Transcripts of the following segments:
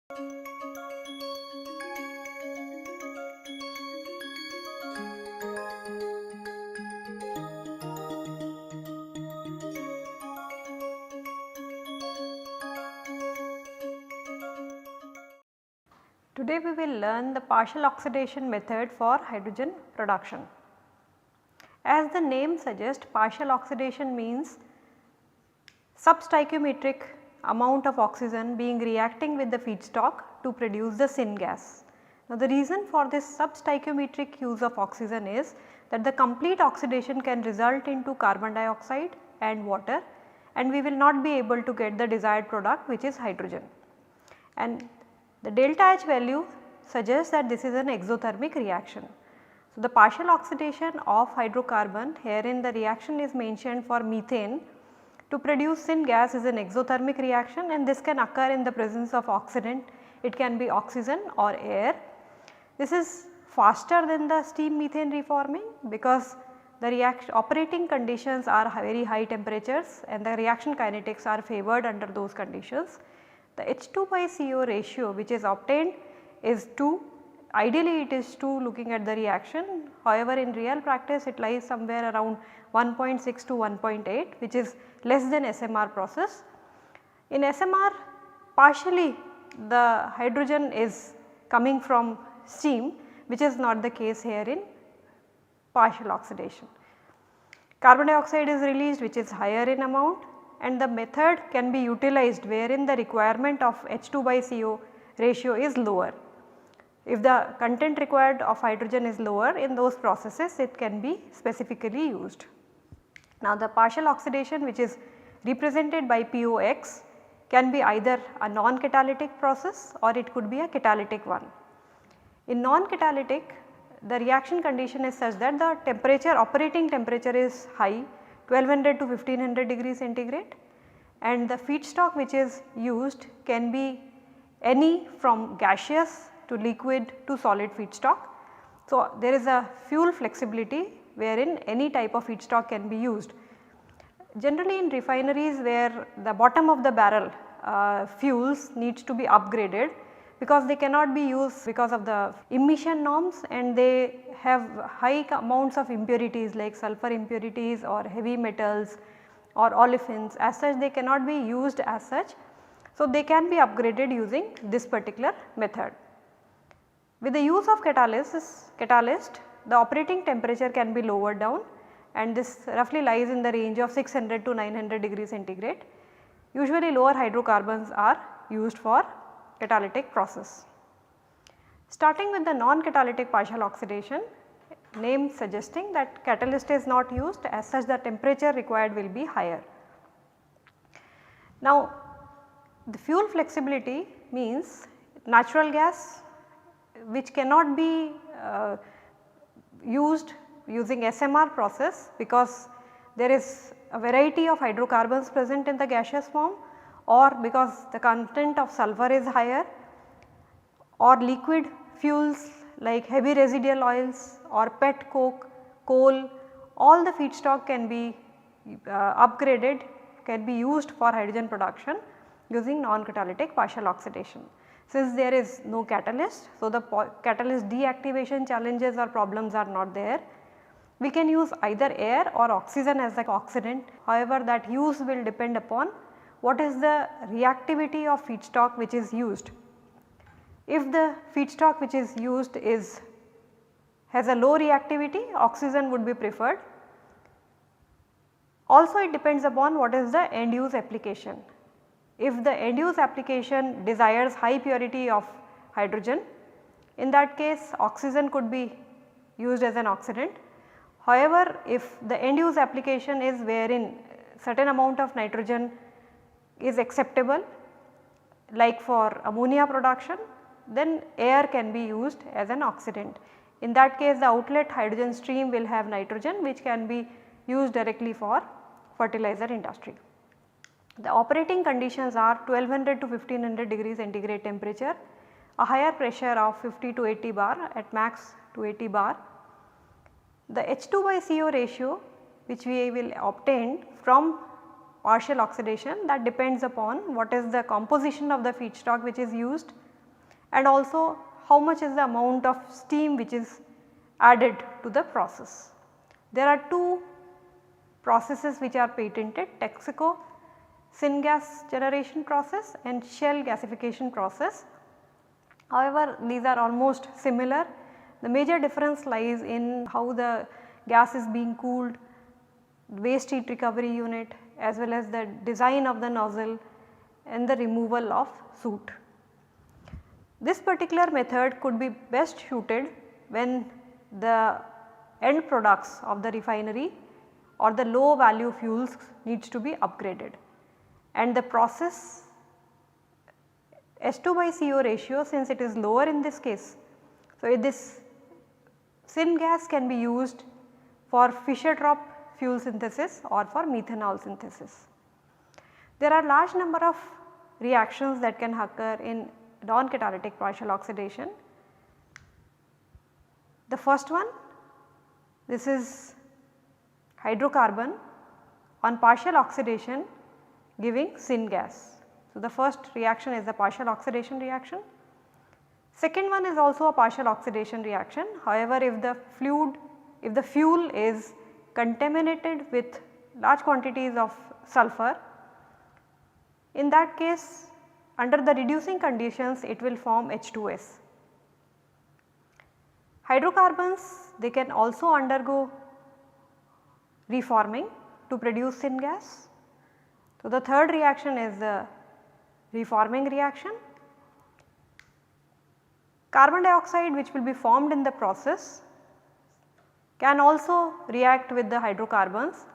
Today we will learn the partial oxidation method for hydrogen production. As the name suggests, partial oxidation means substoichiometric amount of oxygen being reacting with the feedstock to produce the syngas. Now the reason for this substoichiometric use of oxygen is that the complete oxidation can result into carbon dioxide and water, and we will not be able to get the desired product, which is hydrogen. And the delta H value suggests that this is an exothermic reaction. So, the partial oxidation of hydrocarbon, herein the reaction is mentioned for methane to produce syngas, is an exothermic reaction, and this can occur in the presence of oxidant. It can be oxygen or air. This is faster than the steam methane reforming because the operating conditions are very high temperatures and the reaction kinetics are favored under those conditions. The H2 by CO ratio which is obtained is 2, ideally it is 2 looking at the reaction, however in real practice it lies somewhere around 1.6 to 1.8, which is less than SMR process. In SMR, partially the hydrogen is coming from steam, which is not the case here in partial oxidation. Carbon dioxide is released, which is higher in amount, and the method can be utilized wherein the requirement of H2 by CO ratio is lower. If the content required of hydrogen is lower, in those processes it can be specifically used. Now the partial oxidation, which is represented by POX, can be either a non-catalytic process or it could be a catalytic one. In non-catalytic, the reaction condition is such that the temperature, operating temperature is high, 1200 to 1500 degrees centigrade, and the feedstock which is used can be any from gaseous to liquid to solid feedstock. So, there is a fuel flexibility wherein any type of feedstock can be used. Generally in refineries where the bottom of the barrel fuels needs to be upgraded because they cannot be used because of the emission norms, and they have high amounts of impurities like sulfur impurities or heavy metals or olefins. As such, they cannot be used as such. So, they can be upgraded using this particular method. With the use of catalyst, the operating temperature can be lowered down, and this roughly lies in the range of 600 to 900 degrees centigrade. Usually lower hydrocarbons are used for catalytic process. Starting with the non-catalytic partial oxidation, name suggesting that catalyst is not used, as such the temperature required will be higher. Now the fuel flexibility means natural gas which cannot be used using SMR process because there is a variety of hydrocarbons present in the gaseous form, or because the content of sulfur is higher, or liquid fuels like heavy residual oils or pet coke, coal, all the feedstock can be upgraded, can be used for hydrogen production using non-catalytic partial oxidation. Since there is no catalyst, so the catalyst deactivation challenges or problems are not there. We can use either air or oxygen as the oxidant, however that use will depend upon what is the reactivity of feedstock which is used. If the feedstock which is used has a low reactivity, oxygen would be preferred. Also it depends upon what is the end use application. If the end use application desires high purity of hydrogen, in that case oxygen could be used as an oxidant. However, if the end use application is wherein certain amount of nitrogen is acceptable, like for ammonia production, then air can be used as an oxidant. In that case the outlet hydrogen stream will have nitrogen which can be used directly for fertilizer industry. The operating conditions are 1200 to 1500 degrees centigrade temperature, a higher pressure of 50 to 80 bar at max 280 bar. The H2 by CO ratio which we will obtain from partial oxidation, that depends upon what is the composition of the feedstock which is used, and also how much is the amount of steam which is added to the process. There are two processes which are patented, Texaco syngas generation process and Shell gasification process. However, these are almost similar. The major difference lies in how the gas is being cooled, waste heat recovery unit, as well as the design of the nozzle and the removal of soot. This particular method could be best suited when the end products of the refinery or the low value fuels needs to be upgraded, and the process S2 by CO ratio, since it is lower in this case. So, this syngas can be used for Fischer-Tropsch fuel synthesis or for methanol synthesis. There are large number of reactions that can occur in non-catalytic partial oxidation. The first one, this is hydrocarbon on partial oxidation giving syngas. So, the first reaction is the partial oxidation reaction. Second one is also a partial oxidation reaction. However, if the fuel is contaminated with large quantities of sulfur, in that case under the reducing conditions it will form H2S. Hydrocarbons, they can also undergo reforming to produce syngas. So, the third reaction is the reforming reaction. Carbon dioxide which will be formed in the process can also react with the hydrocarbons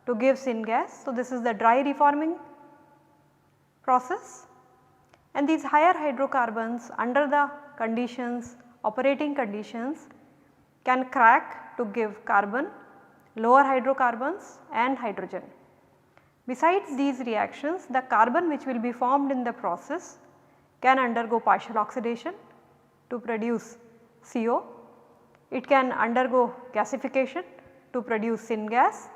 to give syngas. So, this is the dry reforming process, and these higher hydrocarbons under the conditions, operating conditions, can crack to give carbon, lower hydrocarbons and hydrogen. Besides these reactions, the carbon which will be formed in the process can undergo partial oxidation to produce CO. It can undergo gasification to produce syngas,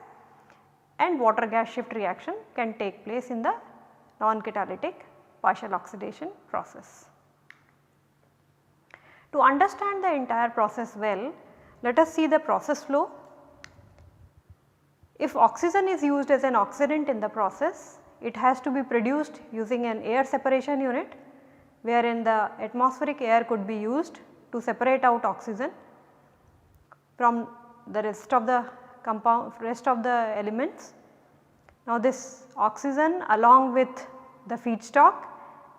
and water gas shift reaction can take place in the non-catalytic partial oxidation process. To understand the entire process well, let us see the process flow. If oxygen is used as an oxidant in the process, it has to be produced using an air separation unit, wherein the atmospheric air could be used to separate out oxygen from the rest of the elements. Now, this oxygen along with the feedstock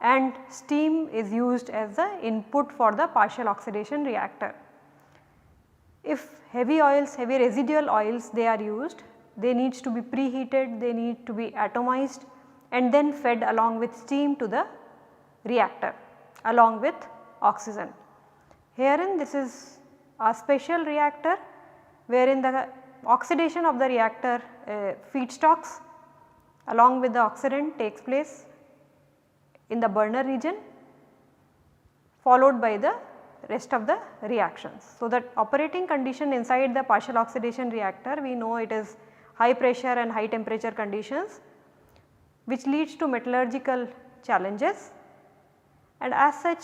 and steam is used as the input for the partial oxidation reactor. If heavy oils, heavy residual oils they are used, they needs to be preheated, they need to be atomized and then fed along with steam to the reactor along with oxygen. Herein this is a special reactor wherein the oxidation of the reactor feedstocks along with the oxidant takes place in the burner region, followed by the rest of the reactions. So, that operating condition inside the partial oxidation reactor, we know it is high pressure and high temperature conditions, which leads to metallurgical challenges, and as such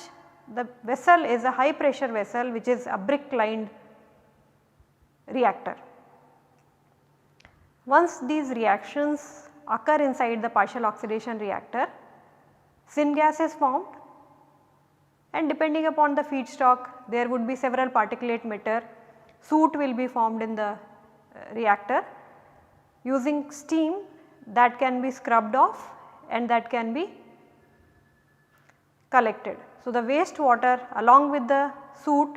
the vessel is a high pressure vessel which is a brick lined reactor. Once these reactions occur inside the partial oxidation reactor, syngas is formed, and depending upon the feedstock there would be several particulate matter, soot will be formed in the reactor. Using steam that can be scrubbed off and that can be collected. So, the waste water along with the soot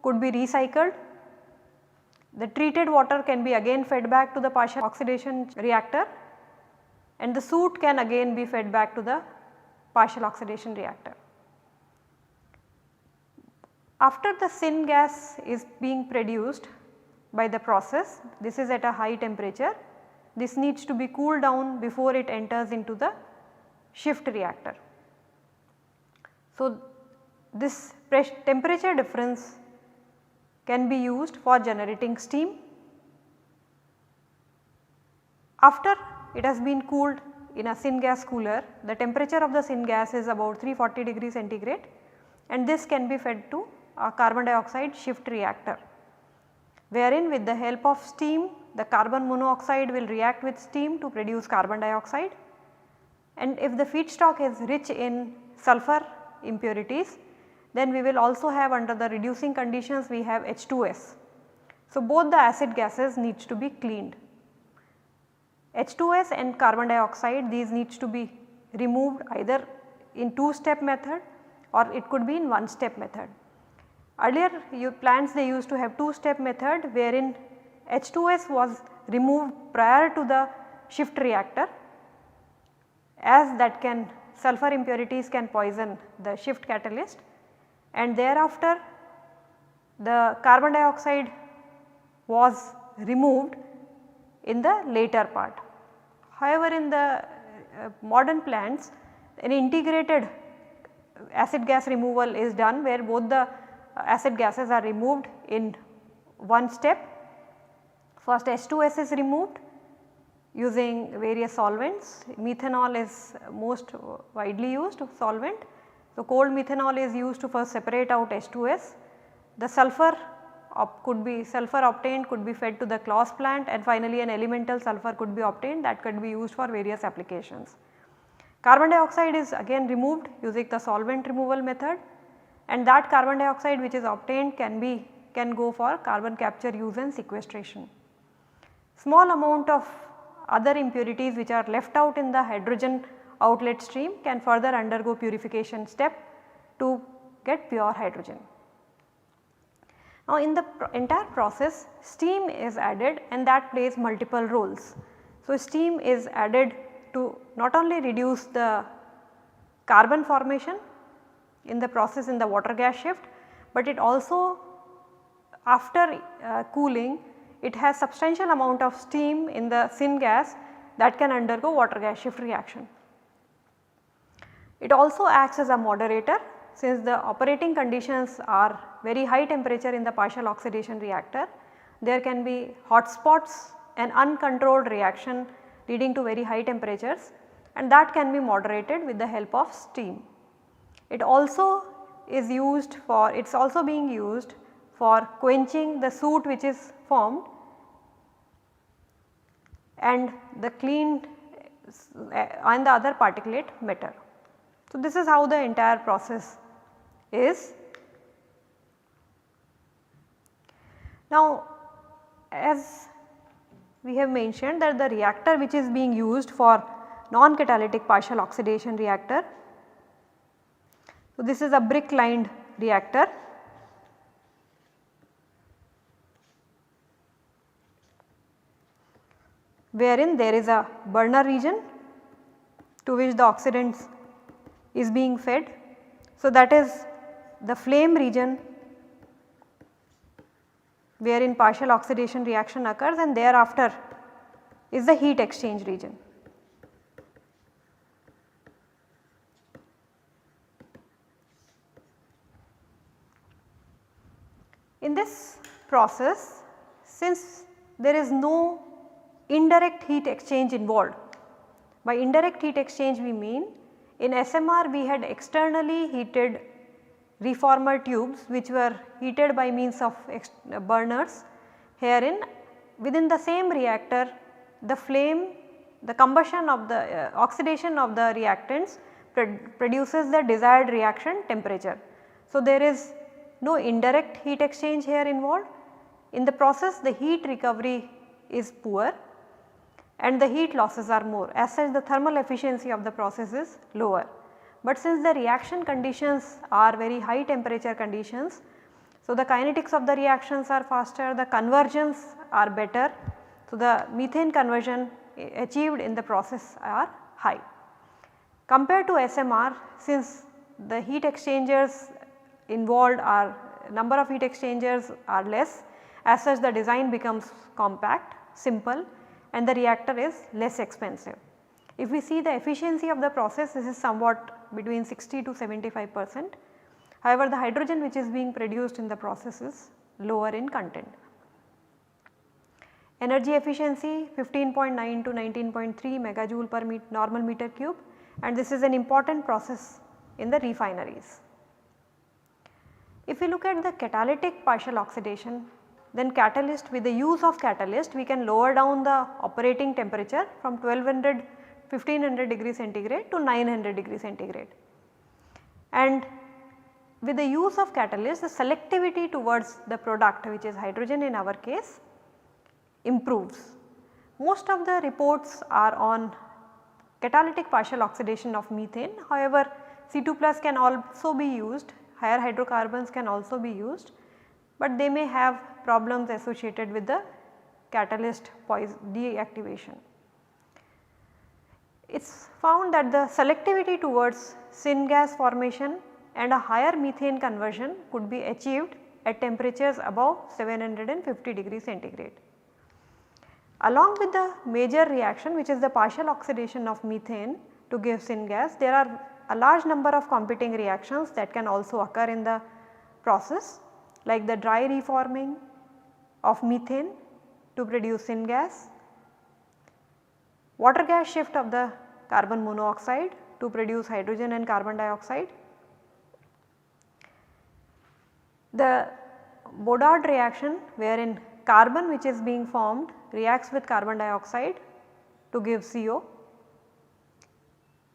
could be recycled. The treated water can be again fed back to the partial oxidation reactor, and the soot can again be fed back to the partial oxidation reactor. After the syngas is being produced by the process, this is at a high temperature, this needs to be cooled down before it enters into the shift reactor. So, this temperature difference can be used for generating steam. After it has been cooled in a syngas cooler, the temperature of the syngas is about 340 degrees centigrade, and this can be fed to a carbon dioxide shift reactor, wherein with the help of steam the carbon monoxide will react with steam to produce carbon dioxide, and if the feedstock is rich in sulfur impurities, then we will also have, under the reducing conditions, we have H2S. So, both the acid gases needs to be cleaned. H2S and carbon dioxide, these needs to be removed either in 2-step method or it could be in 1-step method. Earlier plants they used to have 2-step method, wherein H2S was removed prior to the shift reactor, as that can sulfur impurities can poison the shift catalyst, and thereafter the carbon dioxide was removed in the later part. However, in the modern plants an integrated acid gas removal is done, where both the acid gases are removed in one step. First H2S is removed using various solvents. Methanol is most widely used solvent. So, cold methanol is used to first separate out H2S. The sulfur obtained could be fed to the Claus plant, and finally an elemental sulfur could be obtained that could be used for various applications. Carbon dioxide is again removed using the solvent removal method, and that carbon dioxide which is obtained can go for carbon capture, use and sequestration. Small amount of other impurities which are left out in the hydrogen outlet stream can further undergo purification step to get pure hydrogen. Now, in the entire process steam is added, and that plays multiple roles. So, steam is added to not only reduce the carbon formation in the process in the water gas shift, but it also after cooling it has substantial amount of steam in the syngas that can undergo water gas shift reaction. It also acts as a moderator, since the operating conditions are very high temperature in the partial oxidation reactor. There can be hot spots and uncontrolled reaction leading to very high temperatures, and that can be moderated with the help of steam. It also is used for, it is also being used for quenching the soot which is formed and the cleaned and the other particulate matter. So, this is how the entire process is. Now, as we have mentioned that the reactor which is being used for non-catalytic partial oxidation reactor. So, this is a brick lined reactor. Wherein there is a burner region to which the oxidants is being fed. So, that is the flame region wherein partial oxidation reaction occurs, and thereafter is the heat exchange region. In this process, since there is no indirect heat exchange involved, by indirect heat exchange we mean in SMR we had externally heated reformer tubes which were heated by means of burners. Herein within the same reactor the flame, the combustion of the oxidation of the reactants produces the desired reaction temperature. So, there is no indirect heat exchange here involved. In the process the heat recovery is poor and the heat losses are more, as such the thermal efficiency of the process is lower. But since the reaction conditions are very high temperature conditions, so the kinetics of the reactions are faster, the conversions are better. So, the methane conversion achieved in the process are high. Compared to SMR, since the heat exchangers involved are number of heat exchangers are less, as such the design becomes compact, simple and the reactor is less expensive. If we see the efficiency of the process, this is somewhat between 60 to 75%. However, the hydrogen which is being produced in the process is lower in content. Energy efficiency 15.9 to 19.3 megajoule per normal meter cube, and this is an important process in the refineries. If we look at the catalytic partial oxidation, then catalyst, with the use of catalyst we can lower down the operating temperature from 1500 degrees centigrade to 900 degrees centigrade. And with the use of catalyst, the selectivity towards the product, which is hydrogen in our case, improves. Most of the reports are on catalytic partial oxidation of methane. However, C2 plus can also be used, higher hydrocarbons can also be used, but they may have problems associated with the catalyst deactivation. It is found that the selectivity towards syngas formation and a higher methane conversion could be achieved at temperatures above 750 degrees centigrade. Along with the major reaction, which is the partial oxidation of methane to give syngas, there are a large number of competing reactions that can also occur in the process, like the dry reforming of methane to produce syngas, water gas shift of the carbon monoxide to produce hydrogen and carbon dioxide. The Bodard reaction, wherein carbon which is being formed reacts with carbon dioxide to give CO.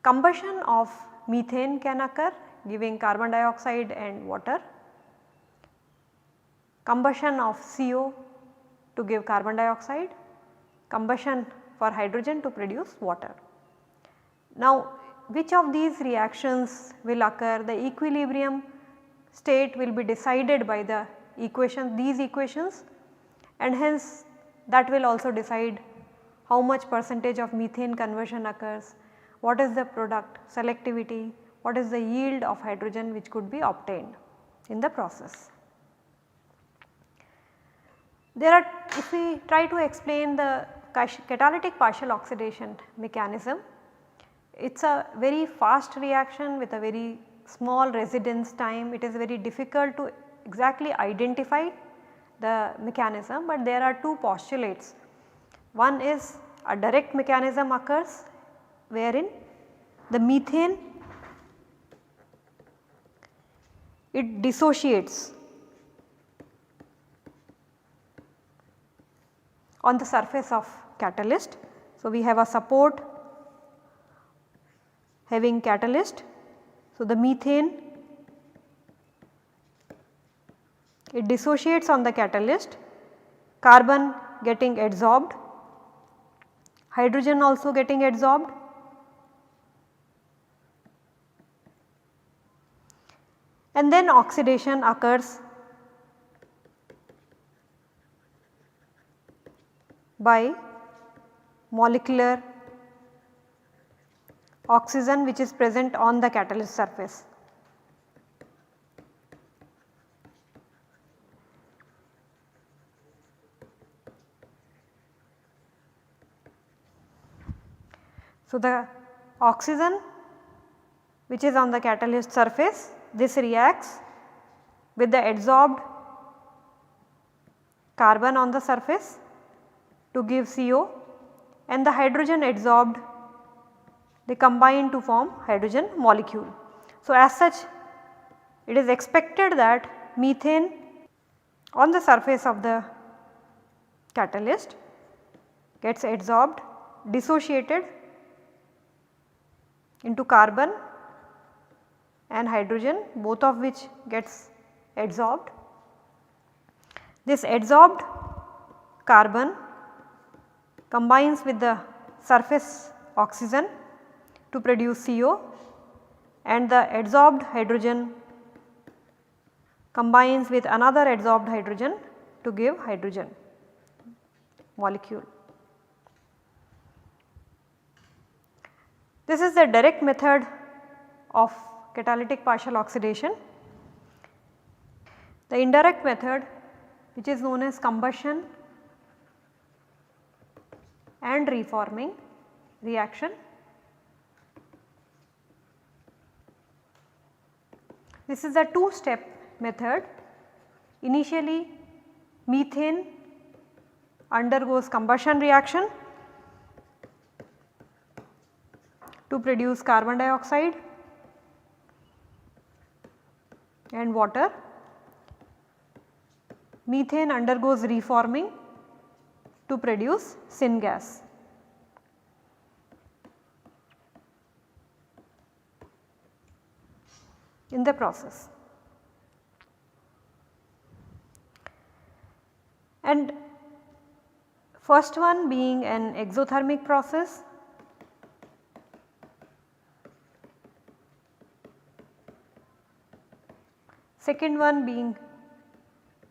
Combustion of methane can occur giving carbon dioxide and water. Combustion of CO to give carbon dioxide, combustion for hydrogen to produce water. Now, which of these reactions will occur? The equilibrium state will be decided by the these equations, and hence that will also decide how much percentage of methane conversion occurs, what is the product selectivity, what is the yield of hydrogen which could be obtained in the process. There are, if we try to explain the catalytic partial oxidation mechanism, it is a very fast reaction with a very small residence time. It is very difficult to exactly identify the mechanism, but there are two postulates. One is a direct mechanism occurs wherein the methane, it dissociates on the surface of catalyst. So, we have a support having catalyst. So, the methane, it dissociates on the catalyst, carbon getting adsorbed, hydrogen also getting adsorbed, and then oxidation occurs by molecular oxygen which is present on the catalyst surface. So, the oxygen which is on the catalyst surface, this reacts with the adsorbed carbon on the surface to give CO, and the hydrogen adsorbed, they combine to form hydrogen molecule. So, as such it is expected that methane on the surface of the catalyst gets adsorbed, dissociated into carbon and hydrogen, both of which gets adsorbed. This adsorbed carbon combines with the surface oxygen to produce CO, and the adsorbed hydrogen combines with another adsorbed hydrogen to give hydrogen molecule. This is the direct method of catalytic partial oxidation. The indirect method, which is known as combustion and reforming reaction. This is a two-step method. Initially methane undergoes combustion reaction to produce carbon dioxide and water, methane undergoes reforming to produce syngas. In the process. And first one being an exothermic process, second one being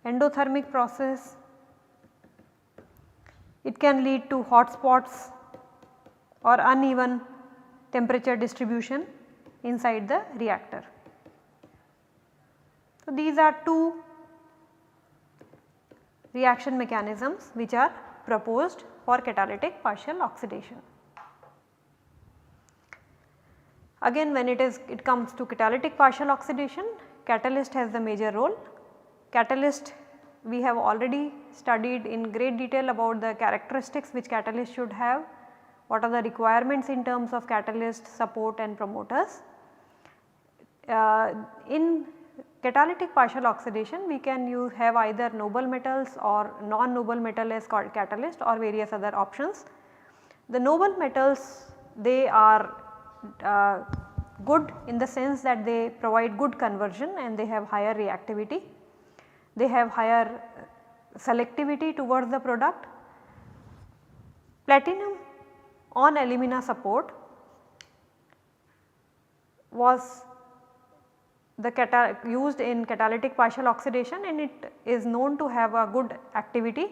endothermic process. It can lead to hot spots or uneven temperature distribution inside the reactor. So, these are two reaction mechanisms which are proposed for catalytic partial oxidation. Again, when it comes to catalytic partial oxidation, catalyst has the major role. Catalyst, we have already studied in great detail about the characteristics which catalyst should have, what are the requirements in terms of catalyst, support and promoters. In catalytic partial oxidation, we can have either noble metals or non-noble metal as catalyst or various other options. The noble metals, they are good in the sense that they provide good conversion and they have higher reactivity. They have higher selectivity towards the product. Platinum on alumina support was used in catalytic partial oxidation and it is known to have a good activity,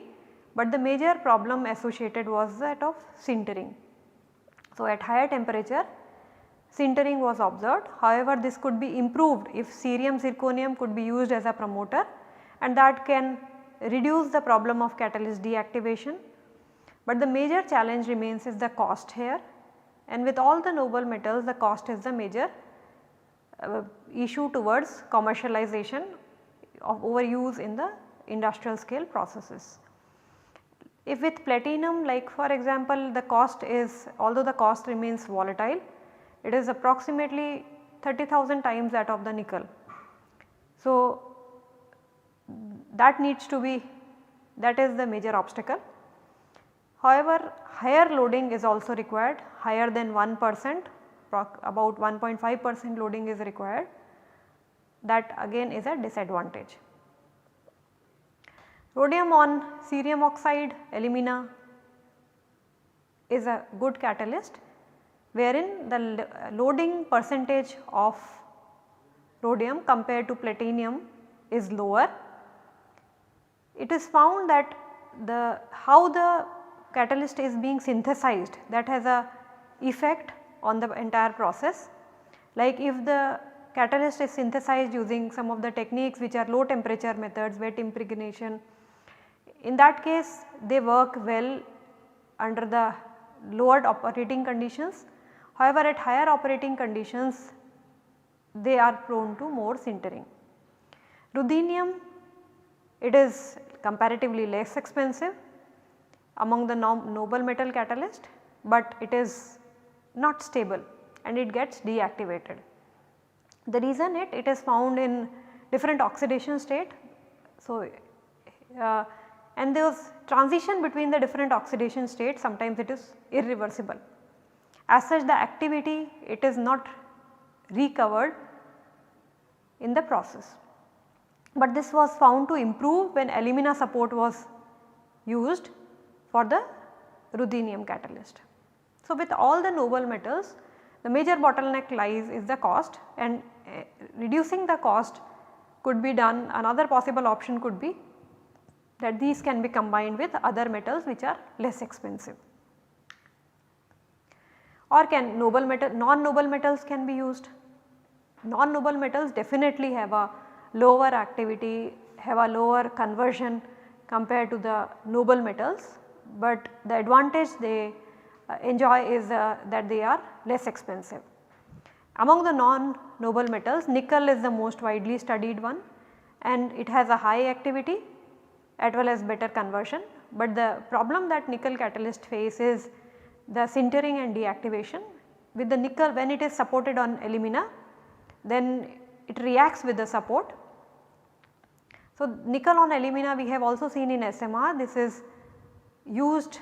but the major problem associated was that of sintering. So, at higher temperature sintering was observed. However, this could be improved if cerium zirconium could be used as a promoter, and that can reduce the problem of catalyst deactivation. But the major challenge remains is the cost here, and with all the noble metals the cost is the major issue towards commercialization of overuse in the industrial scale processes. If with platinum, like for example, the cost is, although the cost remains volatile, it is approximately 30,000 times that of the nickel. So, that needs to be, that is the major obstacle. However, higher loading is also required, higher than 1%, about 1.5% loading is required, that again is a disadvantage. Rhodium on cerium oxide alumina is a good catalyst, wherein the loading percentage of rhodium compared to platinum is lower. It is found that how the catalyst is being synthesized, that has a effect on the entire process. Like if the catalyst is synthesized using some of the techniques which are low temperature methods, wet impregnation, in that case they work well under the lowered operating conditions. However, at higher operating conditions they are prone to more sintering. Ruthenium, it is comparatively less expensive among the noble metal catalyst, but it is not stable and it gets deactivated. The reason it is found in different oxidation state. So, and those transition between the different oxidation states, sometimes it is irreversible. As such, the activity, it is not recovered in the process, but this was found to improve when alumina support was used for the ruthenium catalyst. So, with all the noble metals, the major bottleneck lies is the cost, and reducing the cost could be done. Another possible option could be that these can be combined with other metals which are less expensive, or can non-noble metals can be used. Non-noble metals definitely have a lower activity, have a lower conversion compared to the noble metals, but the advantage they enjoy is that they are less expensive. Among the non-noble metals, nickel is the most widely studied one, and it has a high activity as well as better conversion, but the problem that nickel catalyst face is the sintering and deactivation. With the nickel, when it is supported on alumina, then it reacts with the support. So, nickel on alumina we have also seen in SMR, this is used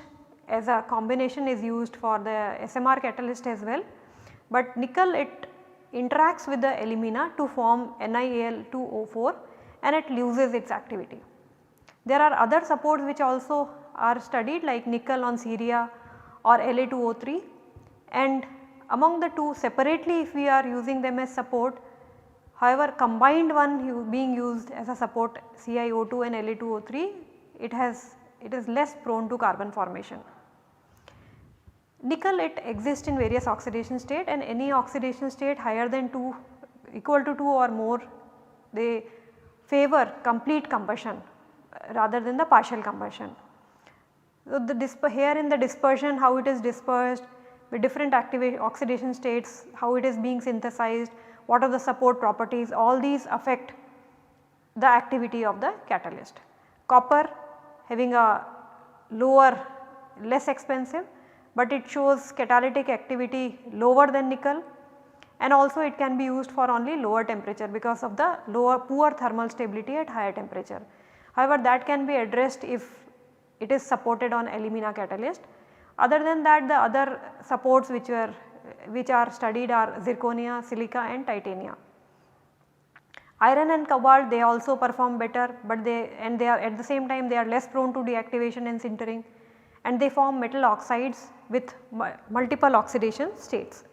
as a combination, is used for the SMR catalyst as well, but nickel it interacts with the alumina to form NiAl2O4 and it loses its activity. There are other supports which also are studied like nickel on ceria or La2O3, and among the two separately if we are using them as support, however combined one being used as a support CiO2 and La2O3, it is less prone to carbon formation. Nickel it exists in various oxidation state, and any oxidation state higher than 2, equal to 2 or more, they favor complete combustion rather than the partial combustion. So, here in the dispersion, how it is dispersed with different oxidation states, how it is being synthesized, what are the support properties, all these affect the activity of the catalyst. Copper having a lower, less expensive, but it shows catalytic activity lower than nickel, and also it can be used for only lower temperature because of the poor thermal stability at higher temperature. However, that can be addressed if it is supported on alumina catalyst. Other than that, the other supports which are studied are zirconia, silica and titania. Iron and cobalt they also perform better, but they are at the same time they are less prone to deactivation and sintering, and they form metal oxides with multiple oxidation states.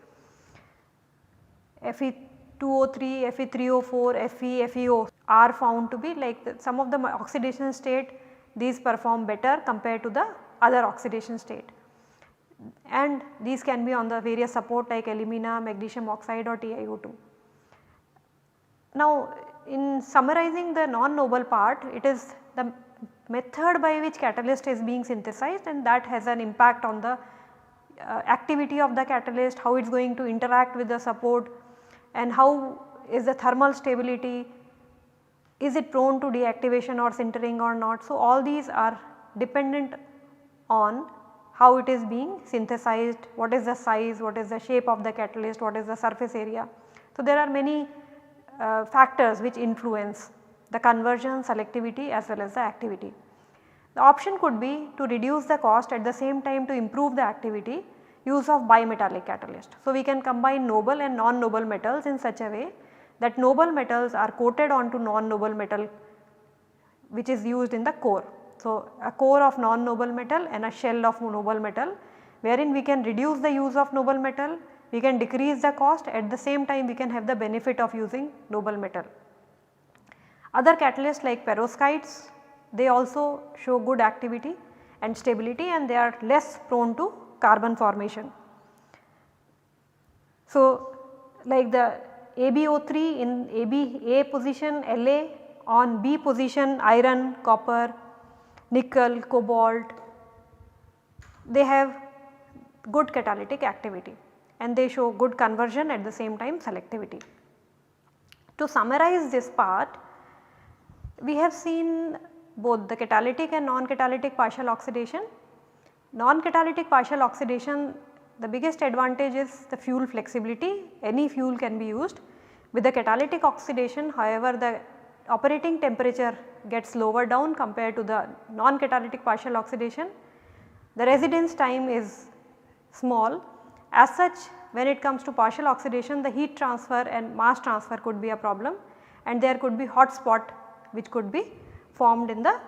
Fe2O3, Fe3O4, Fe, FeO are found to be like some of the oxidation state, these perform better compared to the other oxidation state, and these can be on the various support like alumina, magnesium oxide or TiO2. Now, in summarizing the non-noble part, it is the method by which catalyst is being synthesized, and that has an impact on the activity of the catalyst, how it is going to interact with the support, and how is the thermal stability, is it prone to deactivation or sintering or not. So, all these are dependent on how it is being synthesized, what is the size, what is the shape of the catalyst, what is the surface area. So, there are many factors which influence the conversion, selectivity as well as the activity. The option could be to reduce the cost, at the same time to improve the activity, use of bimetallic catalyst. So, we can combine noble and non-noble metals in such a way that noble metals are coated onto non-noble metal which is used in the core. So, a core of non-noble metal and a shell of noble metal, wherein we can reduce the use of noble metal, we can decrease the cost, at the same time we can have the benefit of using noble metal. Other catalysts like perovskites, they also show good activity and stability, and they are less prone to carbon formation. So, like the AbO3 in A position La, on B position iron, copper, nickel, cobalt, they have good catalytic activity and they show good conversion, at the same time selectivity. To summarize this part, we have seen both the catalytic and non-catalytic partial oxidation. Non-catalytic partial oxidation, the biggest advantage is the fuel flexibility, any fuel can be used. With the catalytic oxidation, however, the operating temperature gets lower down compared to the non-catalytic partial oxidation. The residence time is small. As such, when it comes to partial oxidation, the heat transfer and mass transfer could be a problem, and there could be hot spot which could be formed in the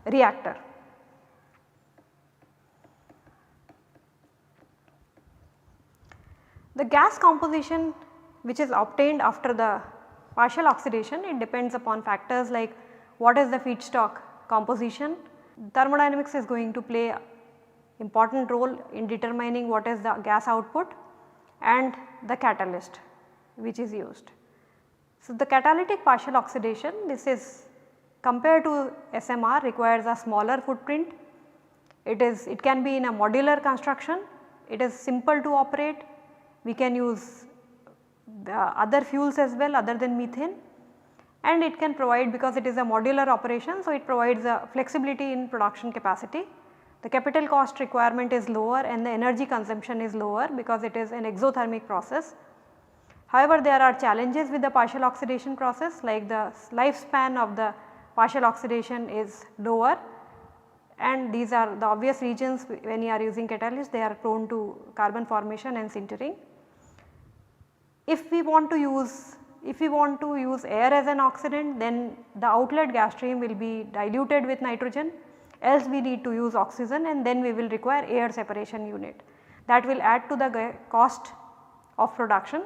reactor. The gas composition which is obtained after the partial oxidation, it depends upon factors like what is the feedstock composition. Thermodynamics is going to play important role in determining what is the gas output and the catalyst which is used. So, the catalytic partial oxidation, this is compared to SMR, requires a smaller footprint. It can be in a modular construction, it is simple to operate, we can use the other fuels as well other than methane, and it can provide, because it is a modular operation, so it provides a flexibility in production capacity. The capital cost requirement is lower and the energy consumption is lower because it is an exothermic process. However, there are challenges with the partial oxidation process, like the lifespan of the partial oxidation is lower, and these are the obvious regions when you are using catalyst, they are prone to carbon formation and sintering. If we want to use air as an oxidant, then the outlet gas stream will be diluted with nitrogen, else we need to use oxygen, and then we will require air separation unit. That will add to the cost of production.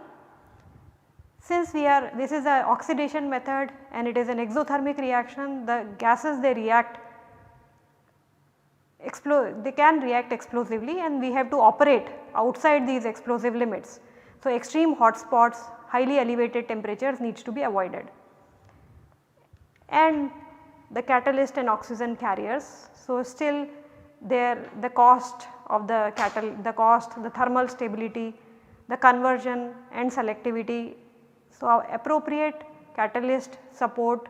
Since this is a oxidation method and it is an exothermic reaction, the gases they can react explosively, and we have to operate outside these explosive limits. So, extreme hot spots, highly elevated temperatures needs to be avoided. And the catalyst and oxygen carriers. So, still the cost of the the thermal stability, the conversion and selectivity. So, appropriate catalyst support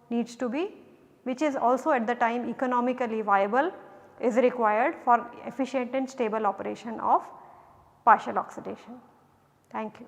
needs to be, which is also at the time economically viable, is required for efficient and stable operation of partial oxidation. Thank you.